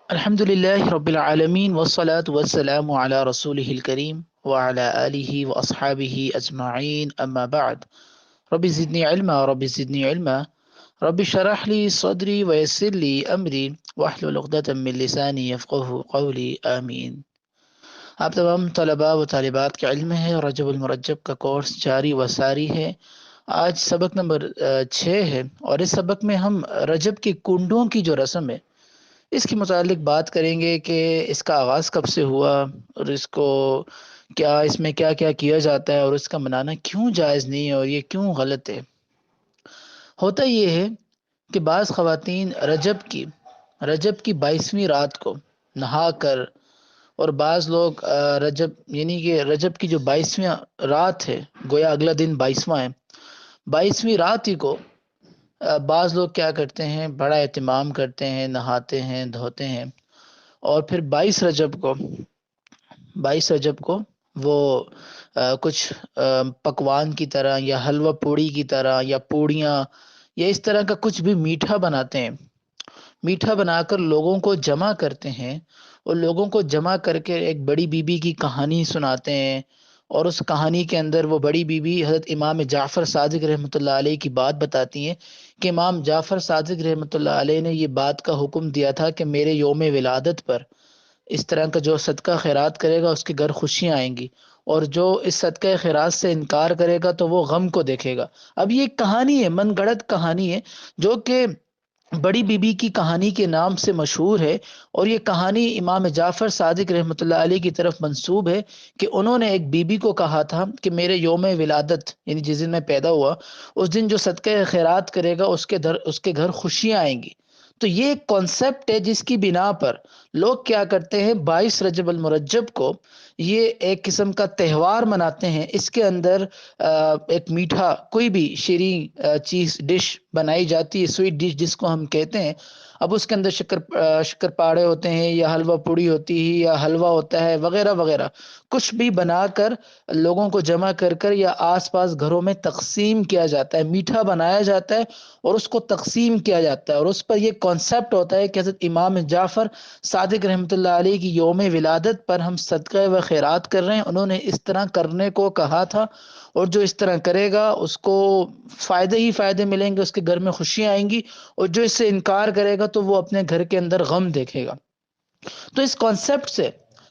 الحمد لله رب العالمين والصلاة والسلام على رسوله الكريم وعلى آله وأصحابه أجمعين أما بعد. رب زدني علما رب زدني علما رب اشرح لي صدري ويسر لي أمري واحلل عقدة من لساني يفقه قولي آمين. آپ تمام طلباء و طالبات کے علم ہے رجب المرجب کا کورس جاری و ساری ہے. آج سبق نمبر 6 ہے اور اس سبق میں ہم رجب کی کنڈوں کی جو رسم ہے اس کے متعلق بات کریں گے کہ اس کا آغاز کب سے ہوا اور اس میں کیا کیا کیا جاتا ہے اور اس کا منانا کیوں جائز نہیں ہے اور یہ کیوں غلط ہے. ہوتا یہ ہے کہ بعض خواتین رجب کی 22ویں رات کو نہا کر، اور بعض لوگ رجب یعنی کہ رجب کی جو 22ویں رات ہے، گویا اگلا دن 22واں ہے، 22ویں رات ہی کو بعض لوگ کیا کرتے ہیں، بڑا اہتمام کرتے ہیں، نہاتے ہیں، دھوتے ہیں، اور پھر 22 رجب کو وہ کچھ پکوان کی طرح یا حلوہ پوڑی کی طرح یا پوڑیاں یا اس طرح کا کچھ بھی میٹھا بناتے ہیں. میٹھا بنا کر لوگوں کو جمع کرتے ہیں اور لوگوں کو جمع کر کے ایک بڑی بی بی کی کہانی سناتے ہیں، اور اس کہانی کے اندر وہ بڑی بی بی حضرت امام جعفر صادق رحمۃ اللہ علیہ کی بات بتاتی ہیں کہ امام جعفر صادق رحمۃ اللہ علیہ نے یہ بات کا حکم دیا تھا کہ میرے یوم ولادت پر اس طرح کا جو صدقہ خیرات کرے گا اس کے گھر خوشیاں آئیں گی، اور جو اس صدقہ خیرات سے انکار کرے گا تو وہ غم کو دیکھے گا. اب یہ کہانی ہے، من گڑت کہانی ہے، جو کہ بڑی بی بی کی کہانی کے نام سے مشہور ہے، اور یہ کہانی امام جعفر صادق رحمۃ اللہ علیہ کی طرف منسوب ہے کہ انہوں نے ایک بی بی کو کہا تھا کہ میرے یوم ولادت یعنی جس دن میں پیدا ہوا اس دن جو صدقہ خیرات کرے گا اس کے گھر خوشیاں آئیں گی. تو یہ ایک کانسیپٹ ہے جس کی بنا پر لوگ کیا کرتے ہیں، 22 رجب المرجب کو یہ ایک قسم کا تہوار مناتے ہیں. اس کے اندر ایک میٹھا کوئی بھی شیریں چیز ڈش بنائی جاتی ہے، سویٹ ڈش جس کو ہم کہتے ہیں. اب اس کے اندر شکر پاڑے ہوتے ہیں یا حلوہ پوڑی ہوتی ہے یا حلوہ ہوتا ہے وغیرہ وغیرہ، کچھ بھی بنا کر لوگوں کو جمع کر یا آس پاس گھروں میں تقسیم کیا جاتا ہے. میٹھا بنایا جاتا ہے اور اس کو تقسیم کیا جاتا ہے، اور اس پر یہ کانسیپٹ ہوتا ہے کہ حضرت امام جعفر صادق رحمۃ اللہ علیہ کی یوم ولادت پر ہم صدقہ و خیرات کر رہے ہیں، انہوں نے اس طرح کرنے کو کہا تھا، اور جو اس طرح کرے گا اس کو فائدے ہی فائدے ملیں گے، اس کے گھر میں خوشیاں آئیں گی، اور جو اس سے انکار کرے گا تو وہ اپنے گھر کے اندر غم دیکھے گا. تو اس کانسیپٹ سے،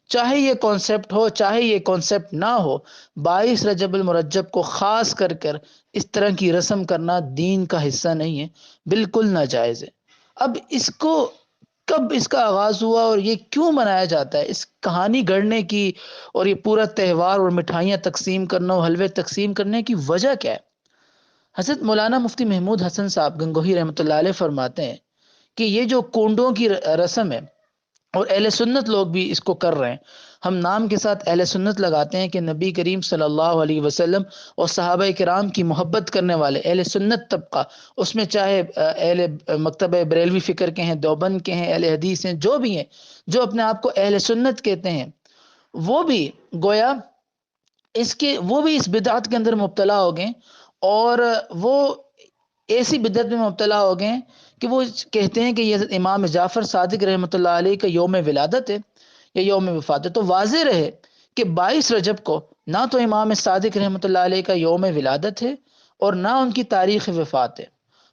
چاہے یہ کانسیپٹ ہو چاہے یہ کانسیپٹ نہ ہو، 22 رجب المرجب کو خاص کر اس طرح کی رسم کرنا دین کا حصہ نہیں ہے، بالکل ناجائز ہے. اب کب اس کا آغاز ہوا اور یہ کیوں منایا جاتا ہے، اس کہانی گڑھنے کی اور یہ پورا تہوار اور مٹھائیاں تقسیم کرنا اور حلوے تقسیم کرنے کی وجہ کیا ہے؟ حضرت مولانا مفتی محمود حسن صاحب گنگوہی رحمۃ اللہ علیہ فرماتے ہیں کہ یہ جو کنڈوں کی رسم ہے، اور اہل سنت لوگ بھی اس کو کر رہے ہیں، ہم نام کے ساتھ اہل سنت لگاتے ہیں کہ نبی کریم صلی اللہ علیہ وسلم اور صحابہ کرام کی محبت کرنے والے اہل سنت طبقہ، اس میں چاہے اہل مکتب بریلوی فکر کے ہیں، دیوبند کے ہیں، اہل حدیث ہیں، جو بھی ہیں، جو اپنے آپ کو اہل سنت کہتے ہیں، وہ بھی گویا وہ بھی اس بدعت کے اندر مبتلا ہو گئے، اور وہ ایسی بدعت میں مبتلا ہو گئے کہ وہ کہتے ہیں کہ یہ حضرت امام جعفر صادق رحمۃ اللہ علیہ کا یوم ولادت ہے یا یوم وفات ہے. تو واضح رہے کہ 22 رجب کو نہ تو امام صادق رحمۃ اللہ علیہ کا یوم ولادت ہے اور نہ ان کی تاریخ وفات ہے،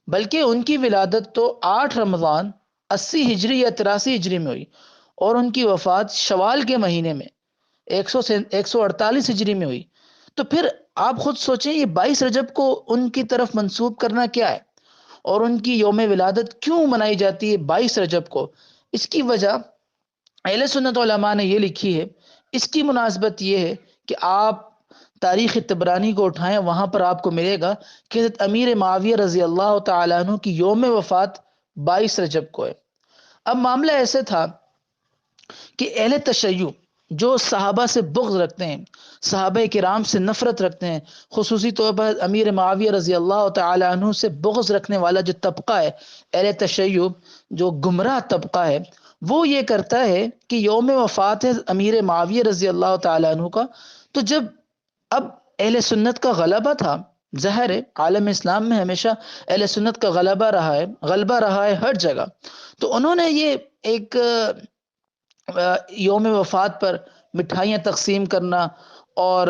بلکہ ان کی ولادت تو 8 رمضان 80 ہجری یا 83 ہجری میں ہوئی، اور ان کی وفات شوال کے مہینے میں 148 ہجری میں ہوئی. تو پھر آپ خود سوچیں، یہ 22 رجب کو ان کی طرف منسوب کرنا کیا ہے، اور ان کی یوم ولادت کیوں منائی جاتی ہے 22 رجب کو؟ اس کی وجہ اہل سنت علماء نے یہ لکھی ہے. اس کی مناسبت یہ ہے کہ آپ تاریخ طبرانی کو اٹھائیں، وہاں پر آپ کو ملے گا کہ حضرت امیر معاویہ رضی اللہ تعالیٰ عنہ کی یوم وفات 22 رجب کو ہے. اب معاملہ ایسے تھا کہ اہل تشیع جو صحابہ سے بغض رکھتے ہیں، صحابہ کرام سے نفرت رکھتے ہیں، خصوصی طور پر امیر معاویہ رضی اللہ تعالی عنہ سے بغض رکھنے والا جو طبقہ ہے، اہل تشیع جو گمراہ طبقہ ہے، وہ یہ کرتا ہے کہ یوم وفات ہے امیر معاویہ رضی اللہ تعالی عنہ کا، تو جب اب اہل سنت کا غلبہ تھا، ظاہر ہے عالم اسلام میں ہمیشہ اہل سنت کا غلبہ رہا ہے ہر جگہ، تو انہوں نے یہ ایک یوم وفات پر مٹھائیاں تقسیم کرنا اور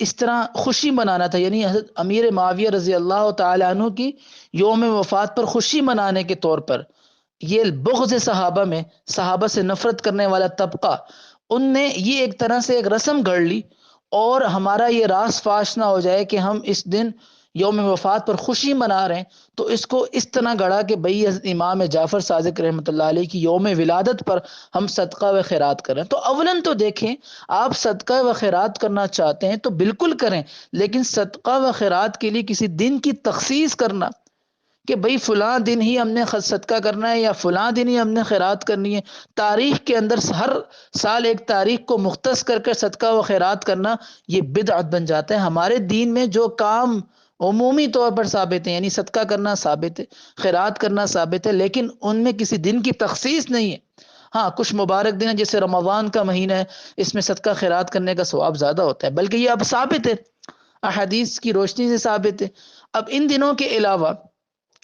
اس طرح خوشی منانا تھا، یعنی حضرت امیر معاویہ رضی اللہ تعالی عنہ کی یوم وفات پر خوشی منانے کے طور پر یہ بغض صحابہ میں، صحابہ سے نفرت کرنے والا طبقہ، ان نے یہ ایک طرح سے ایک رسم گھڑ لی، اور ہمارا یہ راز فاش نہ ہو جائے کہ ہم اس دن یوم وفات پر خوشی منا رہے ہیں، تو اس کو اس طرح گڑا کہ بھئی حضرت امام جعفر صادق رحمۃ اللہ علیہ کی یوم ولادت پر ہم صدقہ و خیرات کریں۔ تو اولاً تو دیکھیں، آپ صدقہ و خیرات کرنا چاہتے ہیں تو بالکل کریں، لیکن صدقہ و خیرات کے لیے کسی دن کی تخصیص کرنا کہ بھئی فلاں دن ہی ہم نے صدقہ کرنا ہے یا فلاں دن ہی ہم نے خیرات کرنی ہے، تاریخ کے اندر ہر سال ایک تاریخ کو مختص کر کے صدقہ و خیرات کرنا، یہ بدعت بن جاتا ہے۔ ہمارے دین میں جو کام عمومی طور پر ثابت ہے، یعنی صدقہ کرنا ثابت ہے، خیرات کرنا ثابت ہے، لیکن ان میں کسی دن کی تخصیص نہیں ہے۔ ہاں، کچھ مبارک دن ہیں جیسے رمضان کا مہینہ ہے، اس میں صدقہ خیرات کرنے کا ثواب زیادہ ہوتا ہے، بلکہ یہ اب ثابت ہے، احادیث کی روشنی سے ثابت ہے۔ اب ان دنوں کے علاوہ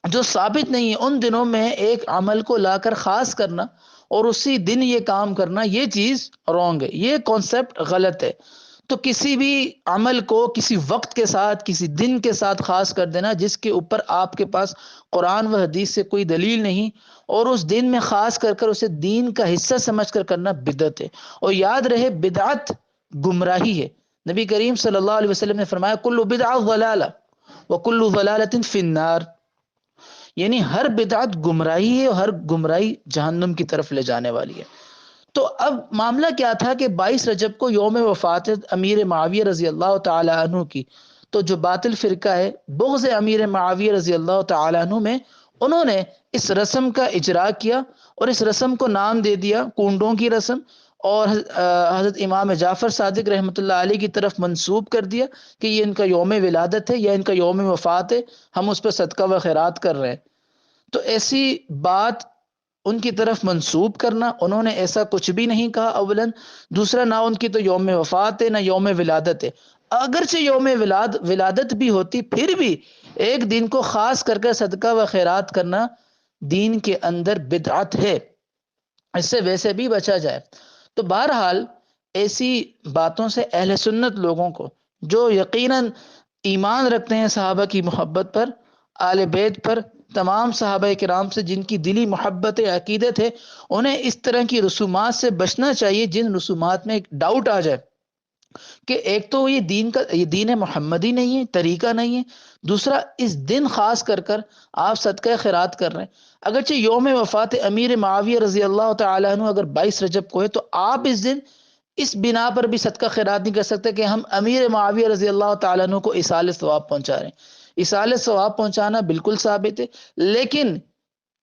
جو ثابت نہیں ہے، ان دنوں میں ایک عمل کو لا کر خاص کرنا اور اسی دن یہ کام کرنا، یہ چیز رونگ ہے، یہ کانسیپٹ غلط ہے۔ تو کسی بھی عمل کو کسی وقت کے ساتھ، کسی دن کے ساتھ خاص کر دینا جس کے اوپر آپ کے پاس قرآن و حدیث سے کوئی دلیل نہیں، اور اس دن میں خاص کر کر اسے دین کا حصہ سمجھ کر کرنا بدعت ہے۔ اور یاد رہے، بدعت گمراہی ہے۔ نبی کریم صلی اللہ علیہ وسلم نے فرمایا کل بدعہ ضلالہ وکل ضلالۃ فی النار، یعنی ہر بدعت گمراہی ہے اور ہر گمراہی جہنم کی طرف لے جانے والی ہے۔ تو اب معاملہ کیا تھا کہ 22 رجب کو یوم وفات امیر معاویہ رضی اللہ تعالی عنہ کی، تو جو باطل فرقہ ہے بغض امیر معاویہ رضی اللہ تعالی عنہ میں، انہوں نے اس رسم کا اجرا کیا اور اس رسم کو نام دے دیا کونڈوں کی رسم، اور حضرت امام جعفر صادق رحمۃ اللہ علیہ کی طرف منسوب کر دیا کہ یہ ان کا یوم ولادت ہے یا ان کا یوم وفات ہے، ہم اس پہ صدقہ و خیرات کر رہے ہیں۔ تو ایسی بات ان کی طرف منسوب کرنا، انہوں نے ایسا کچھ بھی نہیں کہا اولاً، دوسرا نہ ان کی تو یوم وفات ہے نہ یوم ولادت ہے، اگرچہ یوم ولادت بھی ہوتی پھر بھی ایک دن کو خاص کر کے صدقہ و خیرات کرنا دین کے اندر بدعت ہے، اس سے ویسے بھی بچا جائے۔ تو بہرحال ایسی باتوں سے اہل سنت لوگوں کو جو یقیناً ایمان رکھتے ہیں صحابہ کی محبت پر، آل بیت پر، تمام صحابہ کرام سے جن کی دلی محبت عقیدت ہے، انہیں اس طرح کی رسومات سے بچنا چاہیے جن رسومات میں ایک ڈاؤٹ آ جائے کہ ایک تو یہ دین محمدی نہیں ہے، طریقہ نہیں ہے، دوسرا اس دن خاص کر کر آپ صدقہ خیرات کر رہے ہیں۔ اگرچہ یوم وفات امیر معاویہ رضی اللہ تعالیٰ عنہ اگر 22 رجب کو ہے تو آپ اس دن اس بنا پر بھی صدقہ خیرات نہیں کر سکتے کہ ہم امیر معاویہ رضی اللہ تعالیٰ عنہ کو ایصال ثواب پہنچا رہے ہیں۔ ایصال ثواب پہنچانا بالکل ثابت ہے، لیکن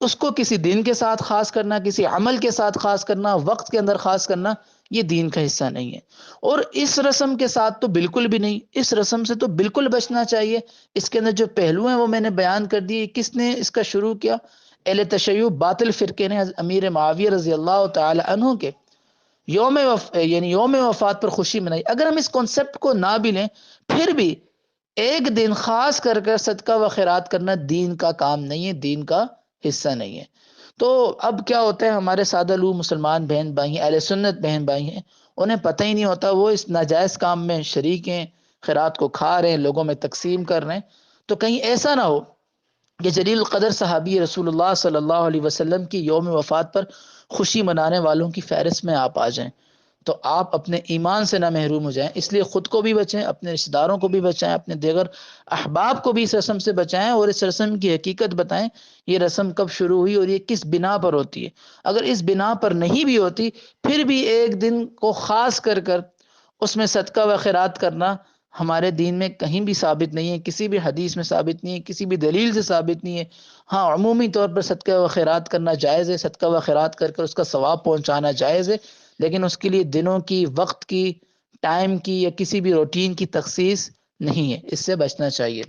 اس کو کسی دن کے ساتھ خاص کرنا، کسی عمل کے ساتھ خاص کرنا، وقت کے اندر خاص کرنا، یہ دین کا حصہ نہیں ہے۔ اور اس رسم کے ساتھ تو بالکل بھی نہیں، اس رسم سے تو بالکل بچنا چاہیے۔ اس کے اندر جو پہلو ہیں وہ میں نے بیان کر دیے۔ کس نے اس کا شروع کیا؟ اہل تشیع باطل فرقے نے امیر معاویہ رضی اللہ تعالی عنہ کے یعنی یوم وفات پر خوشی منائی۔ اگر ہم اس کانسیپٹ کو نہ بھی لیں، پھر بھی ایک دن خاص کر کر صدقہ و خیرات کرنا دین کا کام نہیں ہے، دین کا حصہ نہیں ہے۔ تو اب کیا ہوتا ہے، ہمارے سادہ لوگ مسلمان بہن بھائی ہیں، اہل سنت بہن بھائی ہیں، انہیں پتہ ہی نہیں ہوتا، وہ اس ناجائز کام میں شریک ہیں، خیرات کو کھا رہے ہیں، لوگوں میں تقسیم کر رہے ہیں۔ تو کہیں ایسا نہ ہو کہ جلیل القدر صحابی رسول اللہ صلی اللہ علیہ وسلم کی یوم وفات پر خوشی منانے والوں کی فہرست میں آپ آ جائیں، تو آپ اپنے ایمان سے نہ محروم ہو جائیں۔ اس لیے خود کو بھی بچائیں، اپنے رشتہ داروں کو بھی بچائیں، اپنے دیگر احباب کو بھی اس رسم سے بچائیں، اور اس رسم کی حقیقت بتائیں، یہ رسم کب شروع ہوئی اور یہ کس بنا پر ہوتی ہے۔ اگر اس بنا پر نہیں بھی ہوتی، پھر بھی ایک دن کو خاص کر کر اس میں صدقہ و خیرات کرنا ہمارے دین میں کہیں بھی ثابت نہیں ہے، کسی بھی حدیث میں ثابت نہیں ہے، کسی بھی دلیل سے ثابت نہیں ہے۔ ہاں، عمومی طور پر صدقہ و خیرات کرنا جائز ہے، صدقہ و خیرات کر کر اس کا ثواب پہنچانا جائز ہے، لیکن اس کے لیے دنوں کی، وقت کی، ٹائم کی یا کسی بھی روٹین کی تخصیص نہیں ہے، اس سے بچنا چاہیے۔